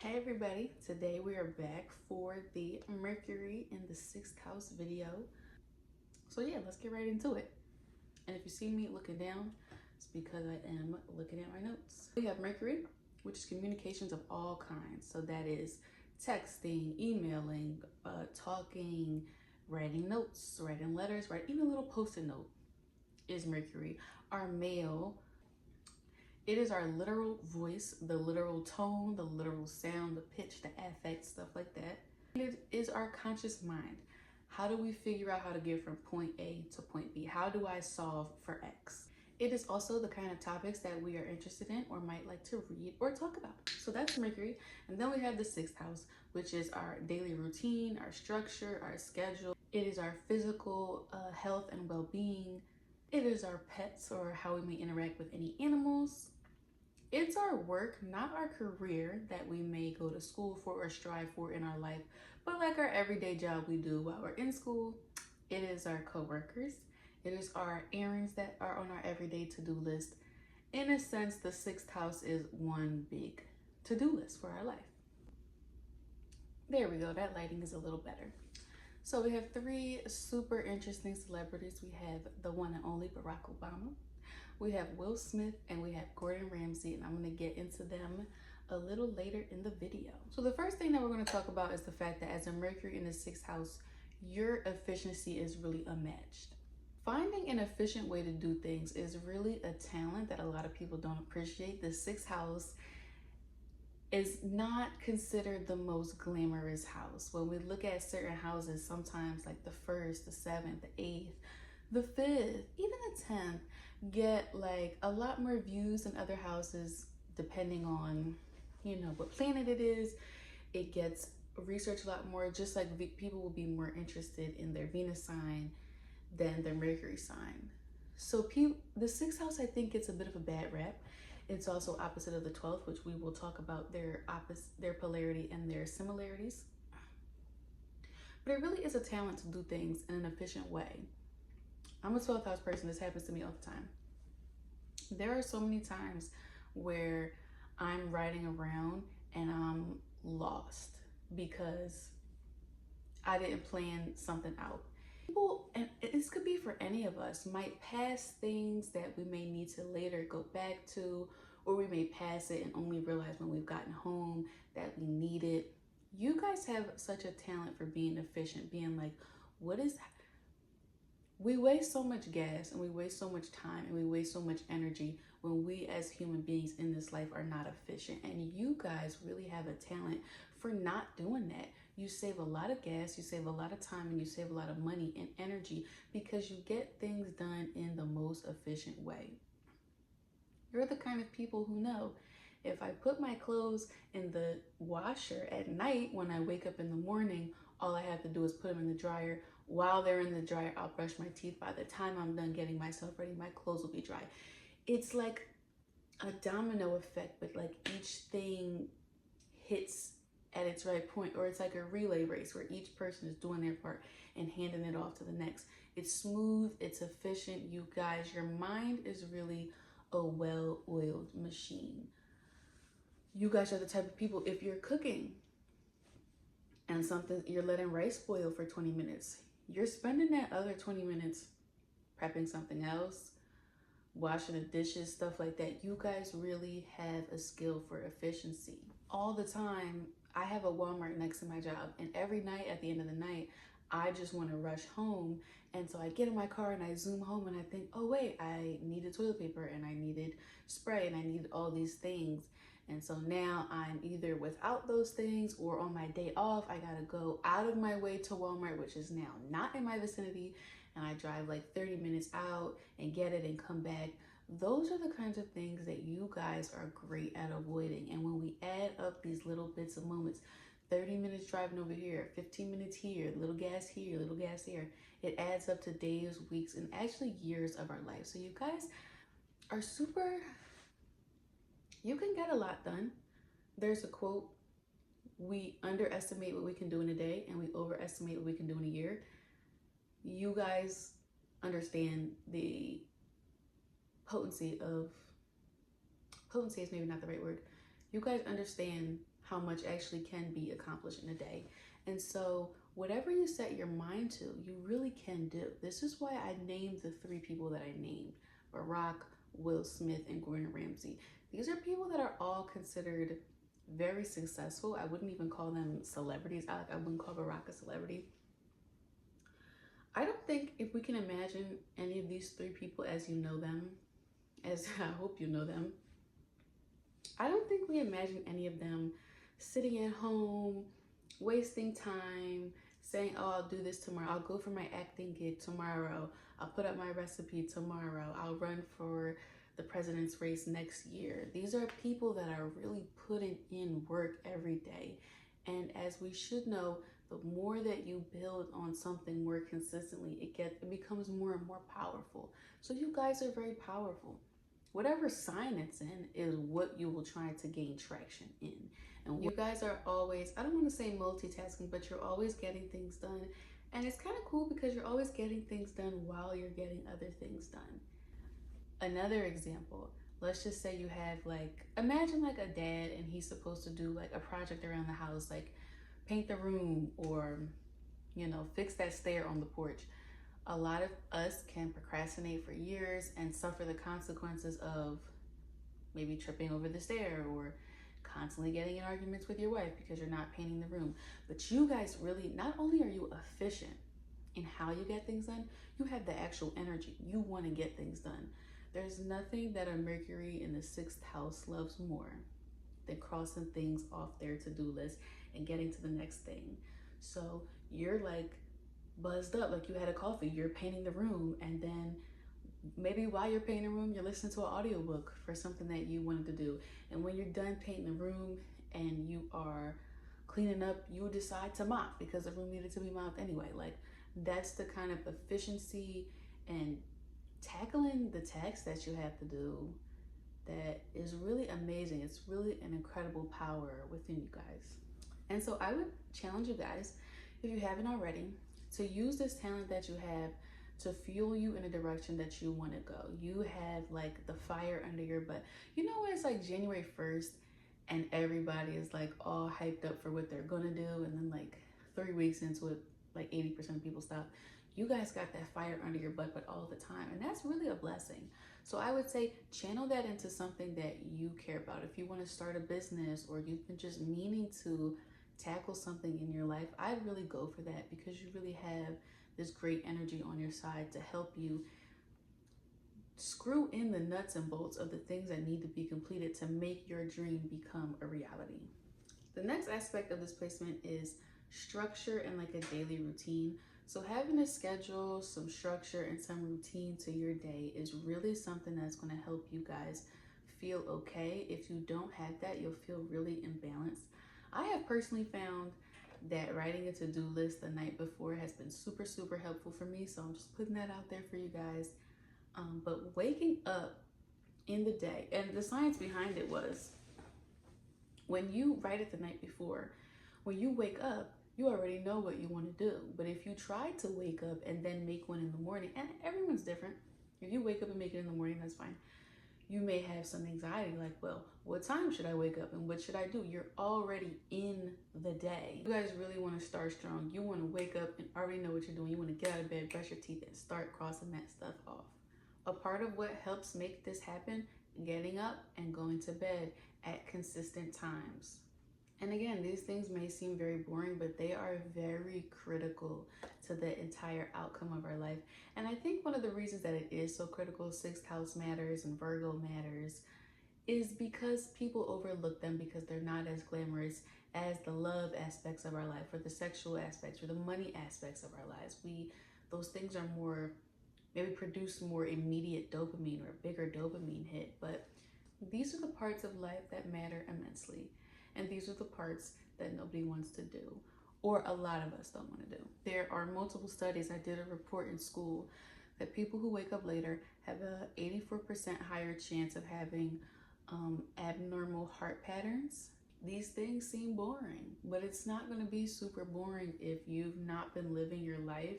Hey everybody, today we are back for the Mercury in the 6th house video. So yeah, let's get right into it. And if you see me looking down, it's because I am looking at my notes. We have Mercury, which is communications of all kinds. So that is texting, emailing, talking, writing notes, writing letters, even a little post-it note is Mercury. Our mail, it is our literal voice, the literal tone, the literal sound, the pitch, the affect, stuff like that. It is our conscious mind. How do we figure out how to get from point A to point B? How do I solve for X? It is also the kind of topics that we are interested in or might like to read or talk about. So that's Mercury. And then we have the 6th house, which is our daily routine, our structure, our schedule. It is our physical health and well-being. It is our pets or how we may interact with any animals. It's our work, not our career that we may go to school for or strive for in our life, but like our everyday job we do while we're in school. It is our coworkers. It is our errands that are on our everyday to-do list. In a sense, the 6th house is one big to-do list for our life. There we go, that lighting is a little better. So we have 3 super interesting celebrities. We have the one and only Barack Obama. We have Will Smith and we have Gordon Ramsay, and I'm going to get into them a little later in the video. So the first thing that we're going to talk about is the fact that as a Mercury in the 6th house, your efficiency is really unmatched. Finding an efficient way to do things is really a talent that a lot of people don't appreciate. The 6th house is not considered the most glamorous house. When we look at certain houses, sometimes like the 1st, the 7th, the 8th, the 5th, even the 10th, get like a lot more views than other houses depending on, what planet it is. It gets researched a lot more, just like people will be more interested in their Venus sign than their Mercury sign. So the 6th house, I think, gets a bit of a bad rap. It's also opposite of the 12th, which we will talk about their polarity and their similarities. But it really is a talent to do things in an efficient way. I'm a 12th house person. This happens to me all the time. There are so many times where I'm riding around and I'm lost because I didn't plan something out. People, and this could be for any of us, might pass things that we may need to later go back to, or we may pass it and only realize when we've gotten home that we need it. You guys have such a talent for being efficient, being like, we waste so much gas and we waste so much time and we waste so much energy when we as human beings in this life are not efficient. And you guys really have a talent for not doing that. You save a lot of gas, you save a lot of time, and you save a lot of money and energy because you get things done in the most efficient way. You're the kind of people who know, if I put my clothes in the washer at night, when I wake up in the morning, all I have to do is put them in the dryer. While they're in the dryer, I'll brush my teeth. By the time I'm done getting myself ready, my clothes will be dry. It's like a domino effect, but like each thing hits at its right point, or it's like a relay race where each person is doing their part and handing it off to the next. It's smooth, it's efficient. You guys, your mind is really a well-oiled machine. You guys are the type of people, if you're cooking and you're letting rice boil for 20 minutes, you're spending that other 20 minutes prepping something else, washing the dishes, stuff like that. You guys really have a skill for efficiency. All the time, I have a Walmart next to my job, and every night at the end of the night, I just want to rush home. And so I get in my car and I zoom home and I think, oh wait, I needed toilet paper and I needed spray and I needed all these things. And so now I'm either without those things, or on my day off, I gotta go out of my way to Walmart, which is now not in my vicinity, and I drive like 30 minutes out and get it and come back. Those are the kinds of things that you guys are great at avoiding. And when we add up these little bits of moments, 30 minutes driving over here, 15 minutes here, little gas here, little gas here, it adds up to days, weeks, and actually years of our life. So you guys are you can get a lot done. There's a quote, we underestimate what we can do in a day and we overestimate what we can do in a year. You guys understand the potency is maybe not the right word. You guys understand how much actually can be accomplished in a day. And so whatever you set your mind to, you really can do. This is why I named the three people that I named: Barack, Will Smith, and Gordon Ramsay. These are people that are all considered very successful. I wouldn't even call them celebrities. I wouldn't call Barack a celebrity. I don't think if we can imagine any of these three people as you know them, as I hope you know them, I don't think we imagine any of them sitting at home, wasting time, saying, oh, I'll do this tomorrow. I'll go for my acting gig tomorrow. I'll put up my recipe tomorrow. I'll run for the president's race next year. These are people that are really putting in work every day. And as we should know, the more that you build on something more consistently, it becomes more and more powerful. So you guys are very powerful. Whatever sign it's in is what you will try to gain traction in. And you guys are always, I don't want to say multitasking, but you're always getting things done. And it's kind of cool because you're always getting things done while you're getting other things done. Another example, let's just say you have like, imagine like a dad and he's supposed to do like a project around the house, like paint the room or, you know, fix that stair on the porch. A lot of us can procrastinate for years and suffer the consequences of maybe tripping over the stair or constantly getting in arguments with your wife because you're not painting the room. But you guys really, not only are you efficient in how you get things done, you have the actual energy. You want to get things done. There's nothing that a Mercury in the 6th house loves more than crossing things off their to-do list and getting to the next thing. So you're like buzzed up, like you had a coffee, you're painting the room, and then maybe while you're painting the room, you're listening to an audiobook for something that you wanted to do. And when you're done painting the room and you are cleaning up, you decide to mop because the room needed to be mopped anyway. Like, that's the kind of efficiency and tackling the tasks that you have to do that is really amazing. It's really an incredible power within you guys. And so I would challenge you guys, if you haven't already, to use this talent that you have to fuel you in a direction that you want to go. You have like the fire under your butt. You know when it's like January 1st and everybody is like all hyped up for what they're gonna do, and then like 3 weeks into it, like 80% of people stop. You guys got that fire under your butt, but all the time, and that's really a blessing. So I would say channel that into something that you care about. If you want to start a business or you've been just meaning to tackle something in your life, I'd really go for that because you really have this great energy on your side to help you screw in the nuts and bolts of the things that need to be completed to make your dream become a reality. The next aspect of this placement is structure and like a daily routine. So having a schedule, some structure, and some routine to your day is really something that's going to help you guys feel okay. If you don't have that, you'll feel really imbalanced. I have personally found that writing a to-do list the night before has been super, super helpful for me. So I'm just putting that out there for you guys. But waking up in the day, and the science behind it was when you write it the night before, when you wake up, you already know what you want to do. But if you try to wake up and then make one in the morning, and everyone's different. If you wake up and make it in the morning, that's fine. You may have some anxiety like, well, what time should I wake up and what should I do? You're already in the day. You guys really want to start strong. You want to wake up and already know what you're doing. You want to get out of bed, brush your teeth, and start crossing that stuff off. A part of what helps make this happen, getting up and going to bed at consistent times. And again, these things may seem very boring, but they are very critical to the entire outcome of our life. And I think one of the reasons that it is so critical, 6th house matters and Virgo matters, is because people overlook them because they're not as glamorous as the love aspects of our life or the sexual aspects or the money aspects of our lives. Those things are more, maybe produce more immediate dopamine or a bigger dopamine hit, but these are the parts of life that matter immensely. And these are the parts that nobody wants to do, or a lot of us don't want to do. There are multiple studies. I did a report in school that people who wake up later have a 84% higher chance of having abnormal heart patterns. These things seem boring, but it's not going to be super boring if you've not been living your life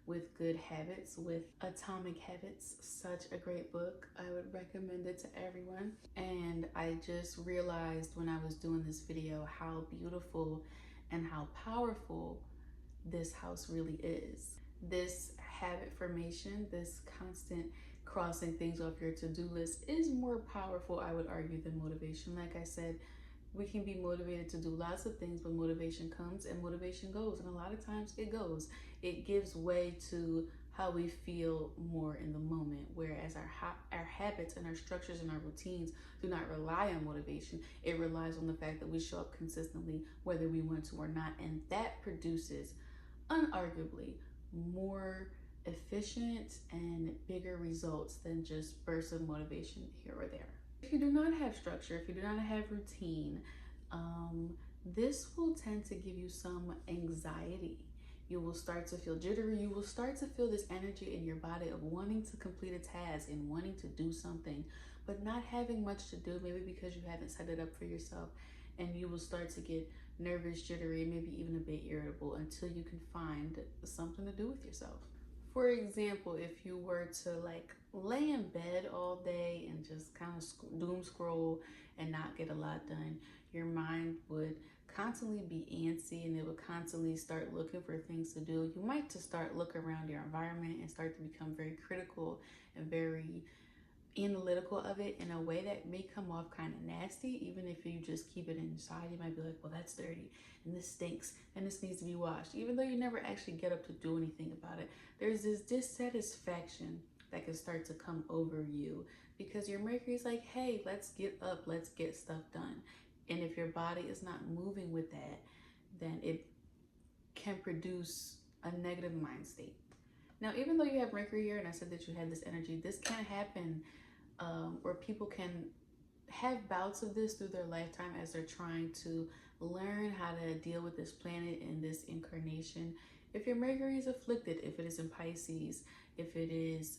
with good habits, with Atomic Habits. Such a great book. I would recommend it to everyone. And I just realized when I was doing this video how beautiful and how powerful this house really is. This habit formation, this constant crossing things off your to-do list is more powerful, I would argue, than motivation. Like I said, we can be motivated to do lots of things, but motivation comes and motivation goes. And a lot of times it goes. It gives way to how we feel more in the moment. Whereas our habits and our structures and our routines do not rely on motivation. It relies on the fact that we show up consistently, whether we want to or not. And that produces, unarguably, more efficient and bigger results than just bursts of motivation here or there. If you do not have structure, if you do not have routine, this will tend to give you some anxiety. You will start to feel jittery. You will start to feel this energy in your body of wanting to complete a task and wanting to do something, but not having much to do, maybe because you haven't set it up for yourself. And you will start to get nervous, jittery, maybe even a bit irritable until you can find something to do with yourself. For example, if you were to like lay in bed all day and just kind of doom scroll and not get a lot done, your mind would constantly be antsy and it would constantly start looking for things to do. You might just start looking around your environment and start to become very critical and very analytical of it in a way that may come off kind of nasty. Even if you just keep it inside, you might be like, well, that's dirty and this stinks and this needs to be washed. Even though you never actually get up to do anything about it, there's this dissatisfaction that can start to come over you because your Mercury's like, hey, let's get up, let's get stuff done. And if your body is not moving with that, then it can produce a negative mind state. Now, even though you have Mercury here, and I said that you had this energy, this can happen where people can have bouts of this through their lifetime as they're trying to learn how to deal with this planet in this incarnation. If your Mercury is afflicted, if it is in Pisces, if it is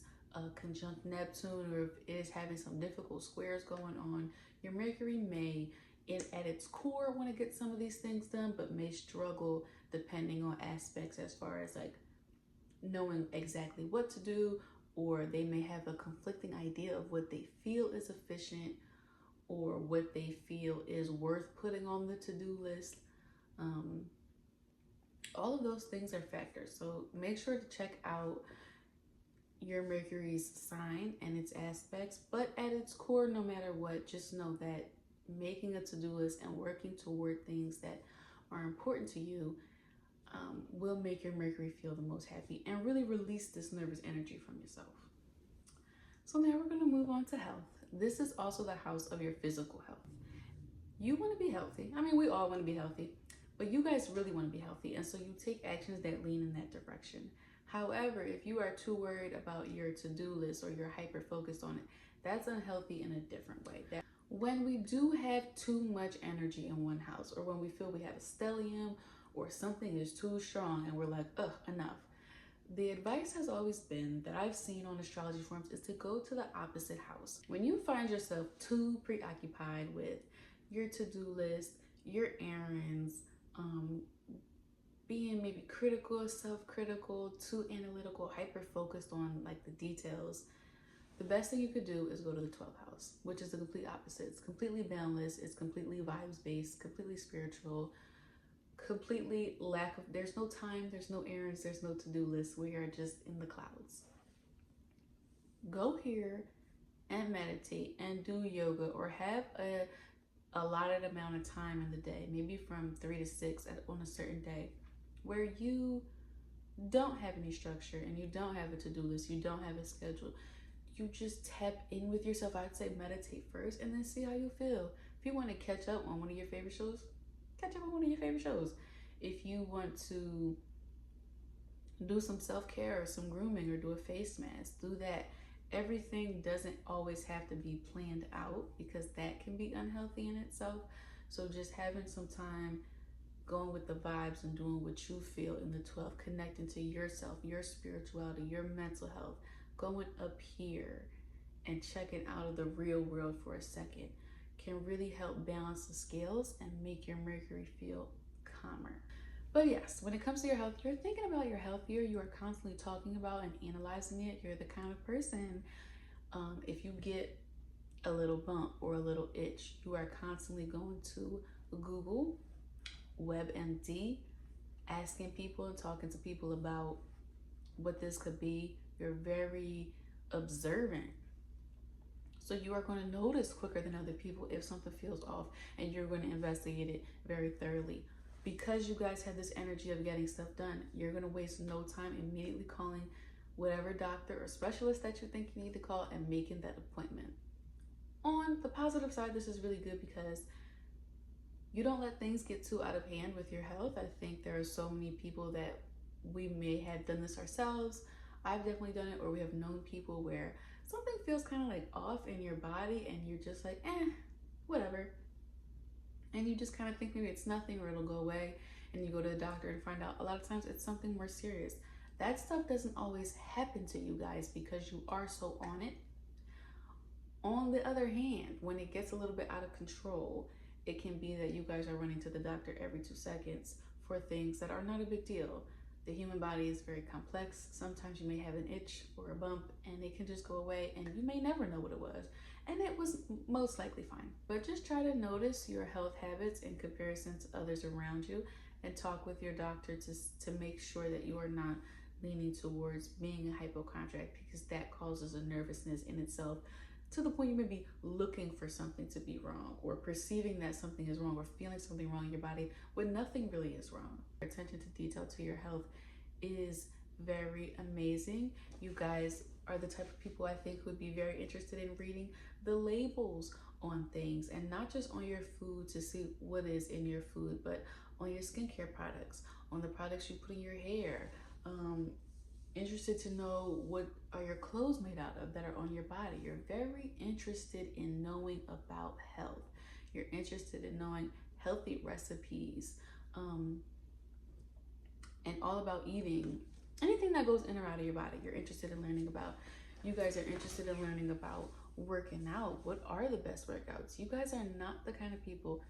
conjunct Neptune, or if it is having some difficult squares going on, your Mercury may, at its core, want to get some of these things done, but may struggle depending on aspects as far as like knowing exactly what to do, or they may have a conflicting idea of what they feel is efficient or what they feel is worth putting on the to-do list. All of those things are factors. So make sure to check out your Mercury's sign and its aspects, but at its core, no matter what, just know that making a to-do list and working toward things that are important to you will make your Mercury feel the most happy and really release this nervous energy from yourself. So now we're going to move on to health. This is also the house of your physical health. You want to be healthy. I mean, we all want to be healthy, but you guys really want to be healthy. And so you take actions that lean in that direction. However, if you are too worried about your to-do list or you're hyper-focused on it, that's unhealthy in a different way. When we do have too much energy in one house, or when we feel we have a stellium or something is too strong and we're like, ugh, enough. The advice has always been that I've seen on astrology forums is to go to the opposite house. When you find yourself too preoccupied with your to-do list, your errands, being maybe critical, self-critical, too analytical, hyper-focused on like the details, the best thing you could do is go to the 12th house, which is the complete opposite. It's completely boundless, it's completely vibes-based, completely spiritual, completely lack of, there's no time, there's no errands, there's no to-do list. We are just in the clouds. Go here and meditate and do yoga, or have a allotted amount of time in the day, maybe from 3 to 6 on a certain day, where you don't have any structure and you don't have a to-do list, you don't have a schedule. You just tap in with yourself. I'd say meditate first and then see how you feel. If you want to catch up on one of your favorite shows, catch up on one of your favorite shows. If you want to do some self-care or some grooming or do a face mask, do that. Everything doesn't always have to be planned out because that can be unhealthy in itself. So just having some time, going with the vibes and doing what you feel in the 12th, connecting to yourself, your spirituality, your mental health, going up here and checking out of the real world for a second can really help balance the scales and make your Mercury feel calmer. But yes, when it comes to your health, you're thinking about your health here. You are constantly talking about and analyzing it. You're the kind of person, if you get a little bump or a little itch, you are constantly going to Google, WebMD, asking people and talking to people about what this could be. You're very observant. So you are going to notice quicker than other people if something feels off, and you're going to investigate it very thoroughly. Because you guys have this energy of getting stuff done, you're going to waste no time immediately calling whatever doctor or specialist that you think you need to call and making that appointment. On the positive side, this is really good because you don't let things get too out of hand with your health. I think there are so many people that we may have done this ourselves. I've definitely done it, or we have known people where something feels kind of like off in your body and you're just like, whatever. And you just kind of think maybe it's nothing or it'll go away. And you go to the doctor and find out a lot of times it's something more serious. That stuff doesn't always happen to you guys because you are so on it. On the other hand, when it gets a little bit out of control, it can be that you guys are running to the doctor every 2 seconds for things that are not a big deal. The human body is very complex. Sometimes you may have an itch or a bump and it can just go away and you may never know what it was. And it was most likely fine. But just try to notice your health habits in comparison to others around you and talk with your doctor to make sure that you are not leaning towards being a hypochondriac, because that causes a nervousness in itself to the point you may be looking for something to be wrong or perceiving that something is wrong or feeling something wrong in your body when nothing really is wrong. Attention to detail to your health is very amazing. You guys are the type of people I think would be very interested in reading the labels on things, and not just on your food to see what is in your food, but on your skincare products, on the products you put in your hair. Interested to know what are your clothes made out of that are on your body. You're very interested in knowing about health. You're interested in knowing healthy recipes, and all about eating anything that goes in or out of your body. You're interested in learning about. You guys are interested in learning about working out. What are the best workouts? You guys are not the kind of people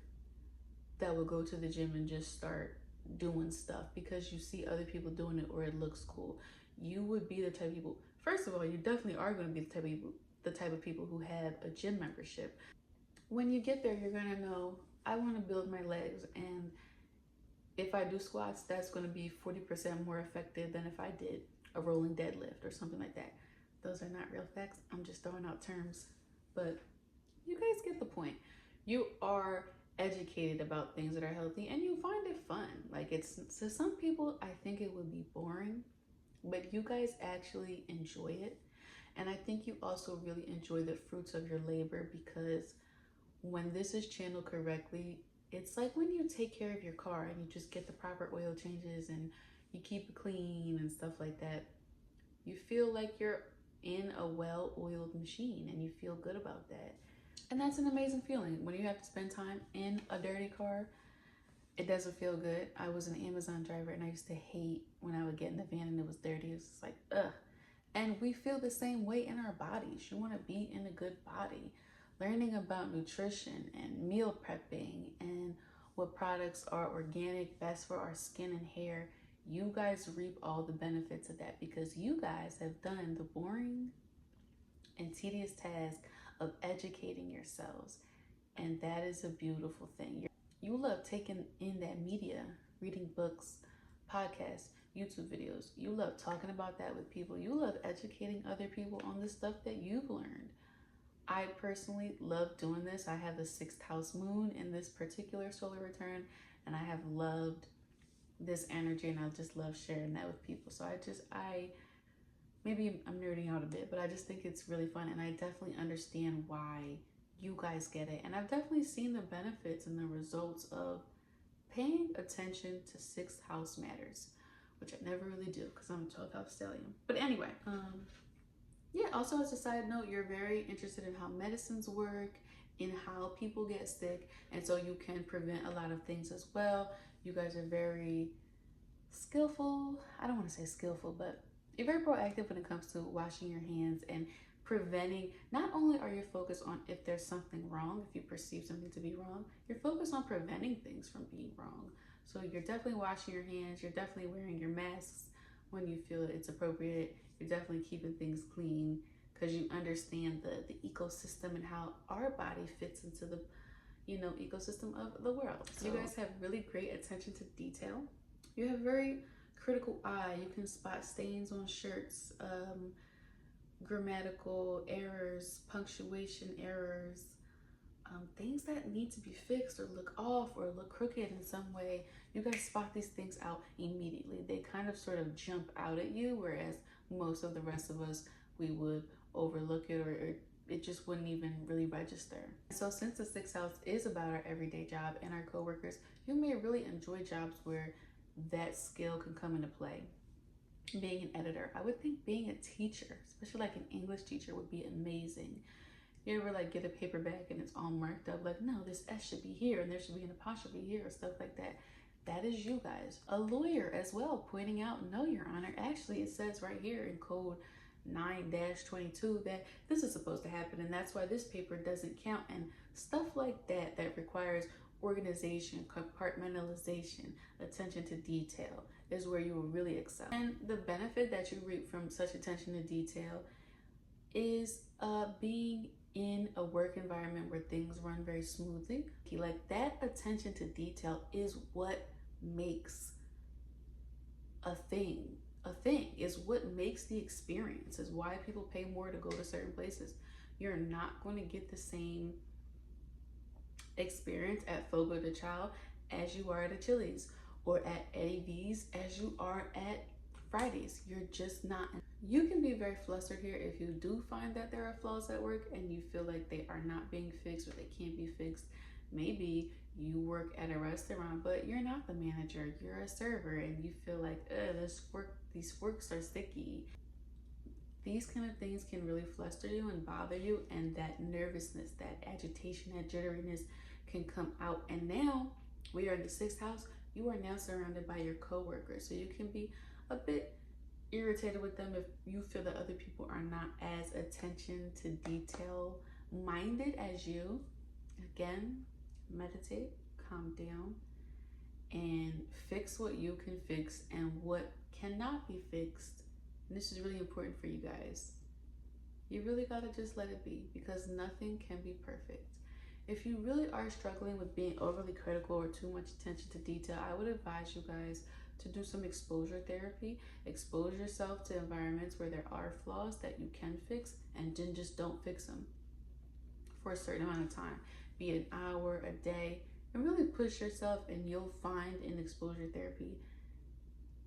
that will go to the gym and just start doing stuff because you see other people doing it or it looks cool. You would be the type of people, first of all, you definitely are going to be the type of people who have a gym membership. When you get there, you're going to know, I want to build my legs, and if I do squats, that's going to be 40% more effective than if I did a rolling deadlift or something like that. Those are not real facts. I'm just throwing out terms, but you guys get the point. You are educated about things that are healthy and you find it fun. Like, it's, to some people, I think it would be boring, but you guys actually enjoy it. And I think you also really enjoy the fruits of your labor, because when this is channeled correctly, it's like when you take care of your car and you just get the proper oil changes and you keep it clean and stuff like that. You feel like you're in a well-oiled machine and you feel good about that. And that's an amazing feeling. When you have to spend time in a dirty car, it doesn't feel good. I was an Amazon driver and I used to hate when I would get in the van and it was dirty. It was just like, ugh. And we feel the same way in our bodies. You want to be in a good body. Learning about nutrition and meal prepping and what products are organic, best for our skin and hair. You guys reap all the benefits of that because you guys have done the boring and tedious task of educating yourselves. And that is a beautiful thing. You love taking in that media, reading books, podcasts, YouTube videos. You love talking about that with people. You love educating other people on the stuff that you've learned. I personally love doing this. I have the 6th house moon in this particular solar return, and I have loved this energy, and I just love sharing that with people. So maybe I'm nerding out a bit, but I just think it's really fun, and I definitely understand why you guys get it. And I've definitely seen the benefits and the results of paying attention to 6th house matters, which I never really do because I'm a 12th house stallion. But anyway, yeah, also as a side note, you're very interested in how medicines work, in how people get sick, and so you can prevent a lot of things as well. You guys are very skillful. I don't want to say skillful, but you're very proactive when it comes to washing your hands and preventing. Not only are you focused on if there's something wrong, if you perceive something to be wrong, you're focused on preventing things from being wrong. So you're definitely washing your hands, you're definitely wearing your masks when you feel it's appropriate, you're definitely keeping things clean because you understand the ecosystem and how our body fits into the ecosystem of the world. So you guys have really great attention to detail. You have very critical eye. You can spot stains on shirts, grammatical errors, punctuation errors, things that need to be fixed or look off or look crooked in some way. You guys spot these things out immediately. They kind of sort of jump out at you, whereas most of the rest of us, we would overlook it, or it just wouldn't even really register. So since the sixth house is about our everyday job and our coworkers, you may really enjoy jobs where that skill can come into play. Being an editor, I would think being a teacher, especially like an English teacher, would be amazing. You ever like get a paperback and it's all marked up like, no, this S should be here and there should be an apostrophe here or stuff like that. That is you guys. A lawyer as well, pointing out, no, Your Honor, actually it says right here in code 9-22 that this is supposed to happen, and that's why this paper doesn't count, and stuff like that that requires organization, compartmentalization, attention to detail is where you will really excel. And the benefit that you reap from such attention to detail is being in a work environment where things run very smoothly. Like that attention to detail is what makes a thing is what makes the experience, is why people pay more to go to certain places. You're not going to get the same experience at Fogo de Chao as you are at a Chili's, or at Eddie V's as you are at Fridays. You're just not. You can be very flustered here if you do find that there are flaws at work and you feel like they are not being fixed or they can't be fixed. Maybe you work at a restaurant, but you're not the manager, you're a server, and you feel like, these forks are sticky. These kind of things can really fluster you and bother you, and that nervousness, that agitation, that jitteriness can come out. And now we are in the sixth house. You are now surrounded by your coworkers, so you can be a bit irritated with them if you feel that other people are not as attention to detail minded as you. Again, meditate, calm down, and fix what you can fix, and what cannot be fixed. And this is really important for you guys. You really gotta just let it be, because nothing can be perfect. If you really are struggling with being overly critical or too much attention to detail, I would advise you guys to do some exposure therapy. Expose yourself to environments where there are flaws that you can fix, and then just don't fix them for a certain amount of time, be it an hour, a day, and really push yourself, and you'll find in exposure therapy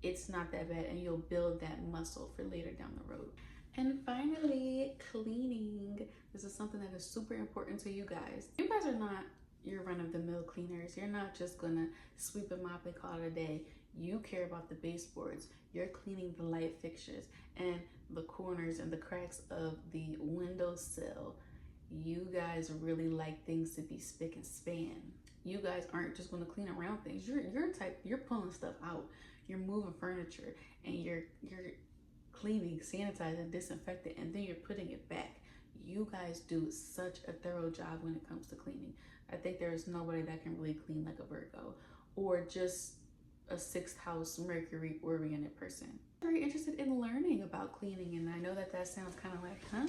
it's not that bad, and you'll build that muscle for later down the road. And finally, cleaning. This is something that is super important to you guys. You guys are not your run-of-the-mill cleaners. You're not just gonna sweep and mop and call it a day. You care about the baseboards. You're cleaning the light fixtures and the corners and the cracks of the windowsill. You guys really like things to be spick and span. You guys aren't just gonna clean around things. You're pulling stuff out. You're moving furniture, and you're cleaning, sanitizing, disinfecting, and then you're putting it back. You guys do such a thorough job when it comes to cleaning. I think there is nobody that can really clean like a Virgo, or just a sixth house Mercury oriented person. I'm very interested in learning about cleaning, and I know that sounds kind of like, huh?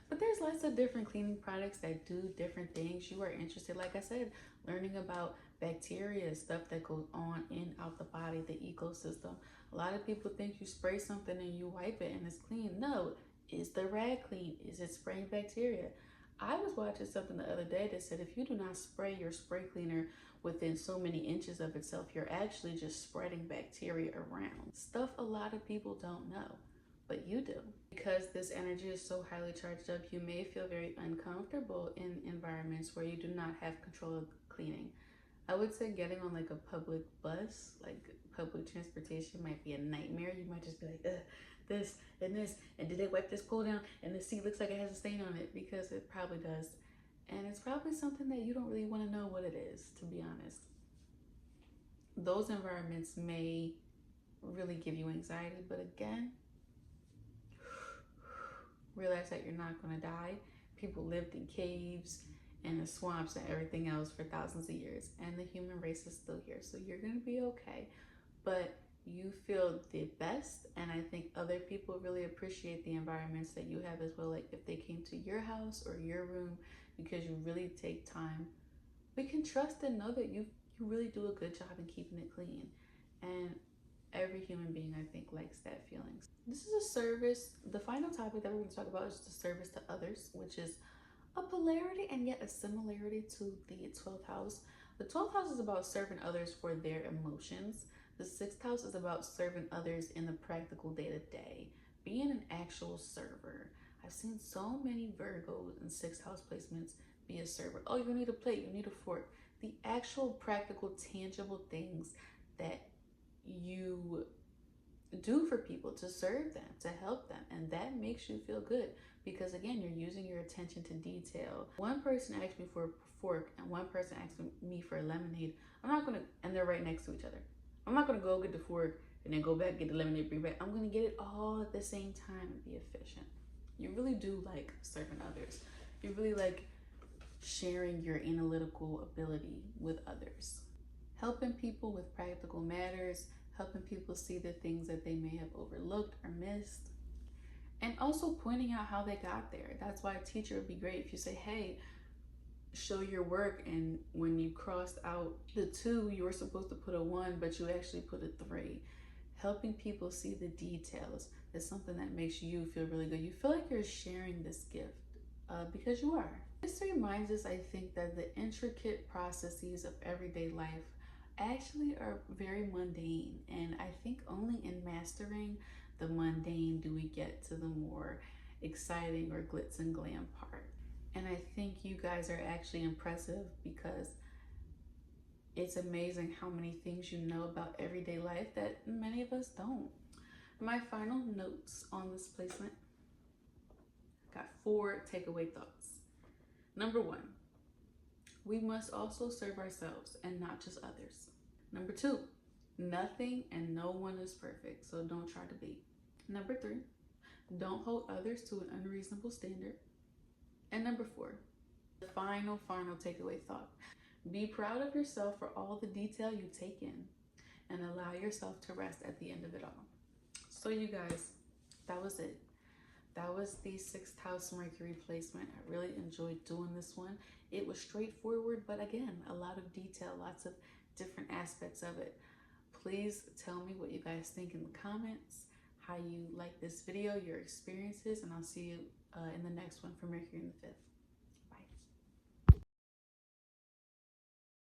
But there's lots of different cleaning products that do different things. You are interested, like I said, learning about bacteria, stuff that goes on in out the body, the ecosystem. A lot of people think you spray something and you wipe it and it's clean. No, is the rag clean? Is it spraying bacteria? I was watching something the other day that said if you do not spray your spray cleaner within so many inches of itself, you're actually just spreading bacteria around. Stuff a lot of people don't know, but you do. Because this energy is so highly charged up, you may feel very uncomfortable in environments where you do not have control of cleaning. I would say getting on like a public bus, like public transportation, might be a nightmare. You might just be like, this, and did they wipe this pull down? And the seat looks like it has a stain on it, because it probably does. And it's probably something that you don't really want to know what it is, to be honest. Those environments may really give you anxiety, but again, realize that you're not going to die. People lived in caves and the swamps and everything else for thousands of years, and the human race is still here. So you're gonna be okay. But you feel the best, and I think other people really appreciate the environments that you have as well. Like if they came to your house or your room because you really take time, we can trust and know that you really do a good job in keeping it clean. And every human being, I think, likes that feeling. This is a service. The final topic that we're going to talk about is the service to others, which is a polarity and yet a similarity to the 12th house. The 12th house is about serving others for their emotions. The 6th house is about serving others in the practical day to day, being an actual server. I've seen so many Virgos in 6th house placements be a server. Oh, you need a plate, you need a fork. The actual practical, tangible things that you do for people to serve them, to help them. And that makes you feel good because, again, you're using your attention to detail. One person asked me for a fork and one person asked me for a lemonade. I'm not going to, and they're right next to each other. I'm not going to go get the fork and then go back, get the lemonade, bring back. I'm going to get it all at the same time and be efficient. You really do like serving others. You really like sharing your analytical ability with others. Helping people with practical matters, helping people see the things that they may have overlooked or missed, and also pointing out how they got there. That's why a teacher would be great if you say, hey, show your work, and when you crossed out the 2, you were supposed to put a 1, but you actually put a 3. Helping people see the details is something that makes you feel really good. You feel like you're sharing this gift because you are. This reminds us, I think, that the intricate processes of everyday life actually are very mundane, and I think only in mastering the mundane do we get to the more exciting or glitz and glam part. And I think you guys are actually impressive because it's amazing how many things you know about everyday life that many of us don't. My final notes on this placement, got 4 takeaway thoughts. Number 1, we must also serve ourselves and not just others. Number 2, nothing and no one is perfect, so don't try to be. Number 3, don't hold others to an unreasonable standard. And number 4, the final takeaway thought. Be proud of yourself for all the detail you take in and allow yourself to rest at the end of it all. So you guys, that was it. That was the 6th house Mercury placement. I really enjoyed doing this one. It was straightforward, but again, a lot of detail, lots of different aspects of it. Please tell me what you guys think in the comments, how you like this video, your experiences, and I'll see you in the next one for Mercury in the 5th.